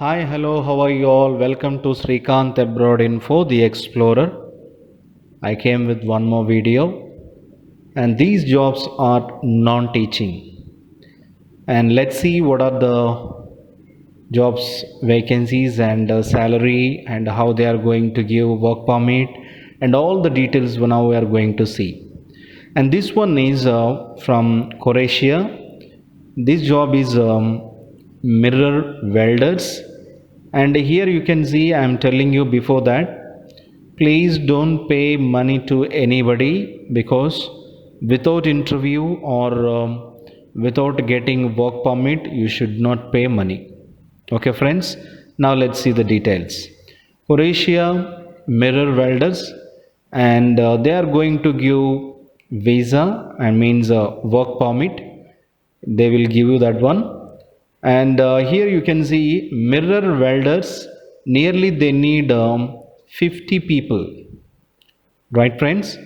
Hi, hello, how are you all? Welcome to Srikanth Abroad Info, the Explorer. I came with one more video, and these jobs are non teaching. And let's see what are the jobs vacancies and salary and how they are going to give work permit and all the details now we are going to see. And this one is from Croatia. This job is mirror welders, and here you can see I am telling you before that please don't pay money to anybody, because without interview or without getting work permit you should not pay money. Okay friends, now let's see the details. Croatia mirror welders, and they are going to give visa and means work permit. They will give you that one. And here you can see mirror welders, nearly they need 50 people, right friends?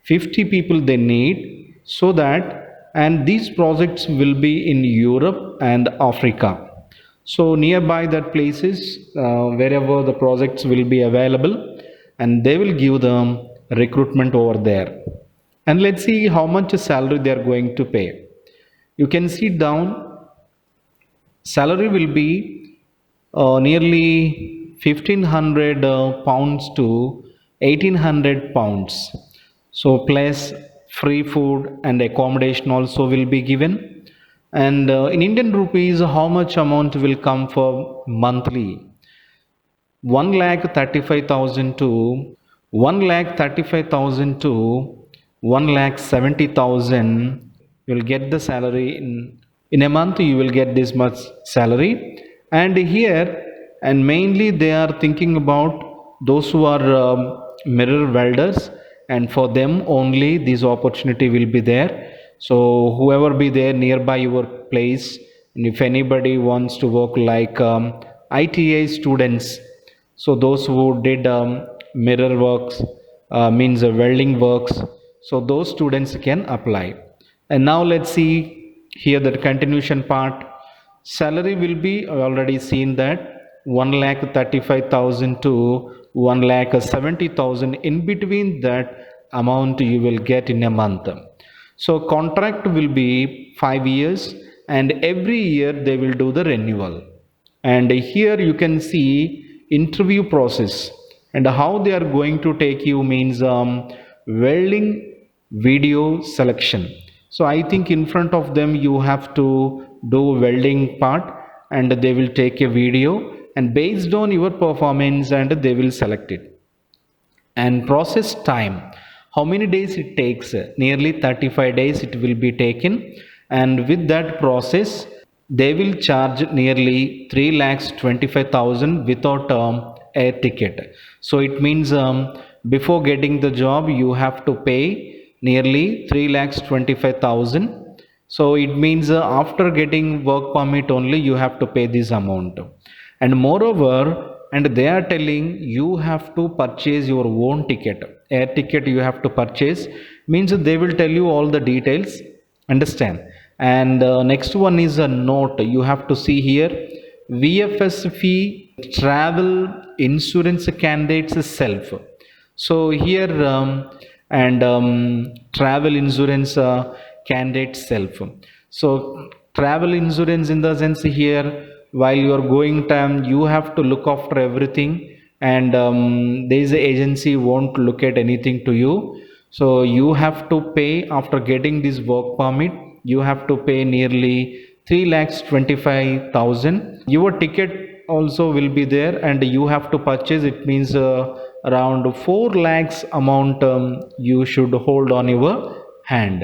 50 people they need, so that, and these projects will be in Europe and Africa. So nearby that places, wherever the projects will be available, and they will give them recruitment over there. And let's see how much salary they are going to pay. You can see down, salary will be nearly 1500 pounds to 1800 pounds. So plus free food and accommodation also will be given. And in Indian rupees, how much amount will come for monthly? 1,35,000 to 1,35,000 to 1,70,000. You'll get the salary in a month. You will get this much salary. And here, and mainly they are thinking about those who are mirror welders, and for them only this opportunity will be there. So whoever be there nearby your place, and if anybody wants to work like ITA students, so those who did mirror works, means welding works, so those students can apply. And now let's see here the continuation part. Salary will be already seen that 1,35,000 to 1,70,000. In between that amount you will get in a month. So contract will be 5 years, and every year they will do the renewal. And here you can see interview process and how they are going to take you, means welding video selection. So I think in front of them you have to do welding part, and they will take a video, and based on your performance and they will select it. And process time, how many days it takes? Nearly 35 days it will be taken. And with that process they will charge nearly 3,25,000 without air ticket. So it means before getting the job you have to pay nearly 3,25,000. So it means after getting work permit only you have to pay this amount. And moreover, and they are telling you have to purchase your own ticket, air ticket you have to purchase, means they will tell you all the details, understand. And next one is a note you have to see here. VFS fee, travel insurance candidates self. So here and travel insurance candidate self. So travel insurance in the sense here, while you are going time you have to look after everything, and there is a agency won't look at anything to you. So you have to pay after getting this work permit. You have to pay nearly 3,25,000. Your ticket also will be there, and you have to purchase. It means around 4 lakhs amount you should hold on your hand.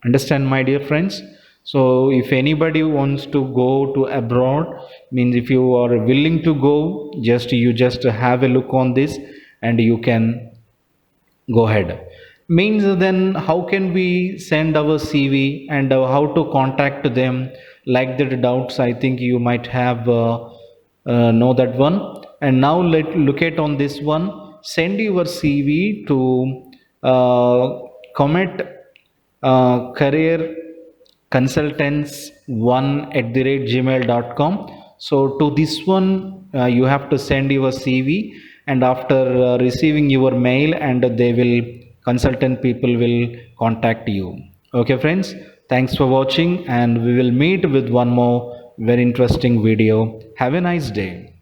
Understand, my dear friends? So if anybody wants to go to abroad, means if you are willing to go, you just have a look on this and you can go ahead. Means then how can we send our CV, and how to contact them, like the doubts I think you might have know that one. And now let look at on this one. Send your CV to comment career consultants 1 at the rate gmail.com. So to this one, you have to send your CV, and after receiving your mail, and they will consultant people will contact you. Okay, friends. Thanks for watching, and we will meet with one more very interesting video. Have a nice day.